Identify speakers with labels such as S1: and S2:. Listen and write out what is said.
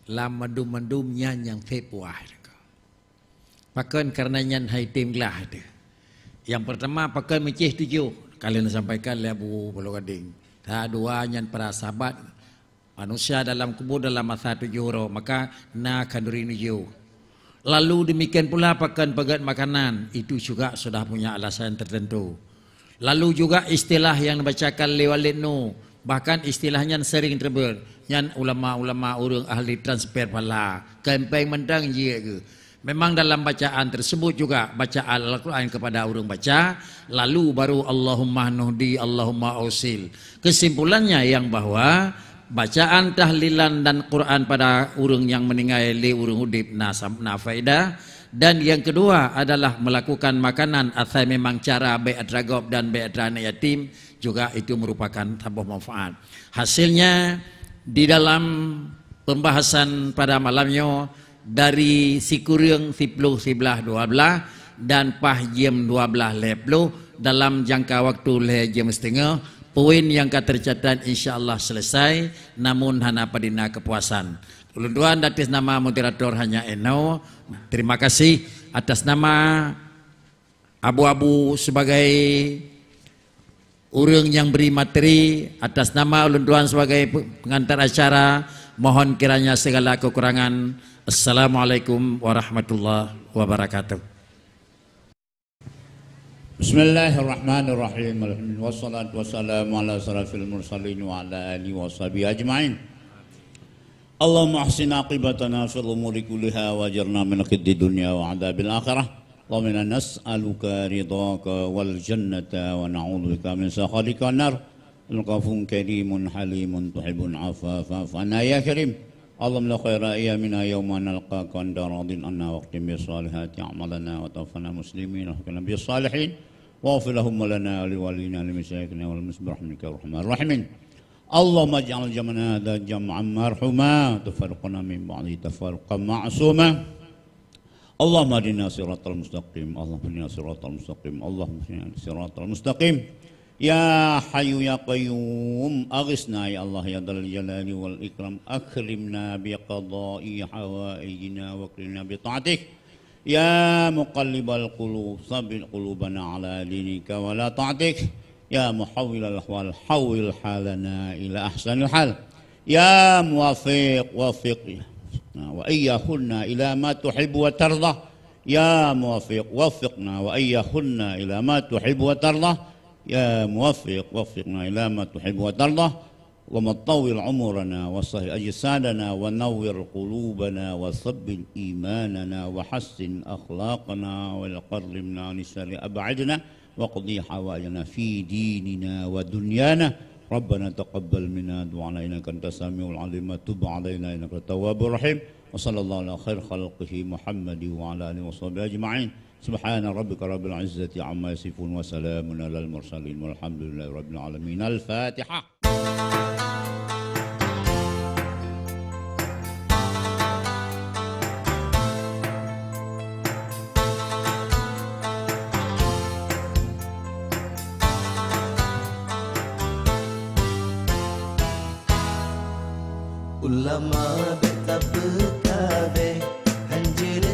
S1: lam mendum nyan yang Februar. Pakan karena nyan hai tim lah ada. Yang pertama pakan mecih 7. Kalian sampaikan oleh Abu Pulau Gading. Dua nyan para sahabat manusia dalam kubur dalam masa 7 hari maka na kanduri 7. Lalu demikian pula pakan pegat makanan itu juga sudah punya alasan tertentu. Lalu juga istilah yang dibacakan lewat no, bahkan istilahnya sering terber. Yang ulama-ulama orang ahli transfer pala kempeng mendang je ke. Memang dalam bacaan tersebut juga bacaan Al-Quran kepada orang baca, lalu baru Allahumma nuhdi, Allahumma ausil. Kesimpulannya yang bahwa bacaan tahlilan dan Quran pada orang yang meninggal li urang udip na faedah. Dan yang kedua adalah melakukan makanan asal memang cara bai'at ragab dan bai'at anak yatim juga itu merupakan tambah manfaat. Hasilnya di dalam pembahasan pada malamnya dari si kurang 10 11 12 dan pah jam 12 leplo dalam jangka waktu le jam setengah poin yang tercatat insyaallah selesai namun hana padina kepuasan. Ulun atas nama moderator hanya Eno. Terima kasih atas nama Abu-Abu sebagai orang yang beri materi, atas nama ulun sebagai pengantar acara. Mohon kiranya segala kekurangan. Assalamualaikum warahmatullahi wabarakatuh.
S2: Bismillahirrahmanirrahim. Wassalatu wassalamu ala asrafil mursalin wa ala alihi wa sahbihi ajma'in. Allahumma ahsin aqibatana fil umuri kulliha wajirna min khiddi dunya wa adabil akhirah. Allahumma inna nas'aluka ridhaka wal jannata wa na'udzubika min sakhatika nar. Al-ghafurun karimun halimun tuhibbul afwa fa'fu anna ya karim. Allahumma la khaira ayyamina yawma nalqaka wa anta radin anna waqtim bi salihati a'malana wa tawaffana muslimin wa hakana bi salihin wa ighfir lahum lana wa li walina li masyayikhina wal muslimin rahmatika arhamar rahimin. Allahumma ij'al jam'ana hadha jam'an marhuma tafarraqna min ba'di tafarruqan ma'suma. Allahumma hdina siratal mustaqim. Allahumma hdina siratal mustaqim. Allahumma hdina siratal mustaqim. Ya Hayyu ya Qayyum aghithna ya Allah ya Dzal Jalali wal Ikram akrimna bi qada'i hawaijina wa akrimna bi ta'atik. Ya muqallibal qulub tsabbit qulubana ala dinika wa la ta'atik. Ya muhawwilal ahwal hawwil halana ila ahsanil hal. Ya muwaffiq waffiq wa iyyahunna ila ma tuhibbu wa tardah. Ya muwaffiq waffiqna wa iyyahunna ila ma tuhibbu wa tardah. Ya muwaffiq waffiqna ila ma tuhibbu wa tardah. Wa matawwil umurana wa sahih ajsadana wa nawwir qulubana wa thabbit imanana wa hassin akhlaqana wa qarrimna an syarri ab'adna وقضي حوائجنا في ديننا ودنيانا ربنا تقبل منا دعانا إنك أنت السميع العليم وتب علينا إنك التواب الرحيم وصلى الله على خير خلقه محمد وعلى آله وصحبه أجمعين سبحان ربك رب العزة عما يصفون وسلام على المرسلين والحمد لله رب العالمين. الفاتحة.
S3: Ulama betapa kabeh hanjir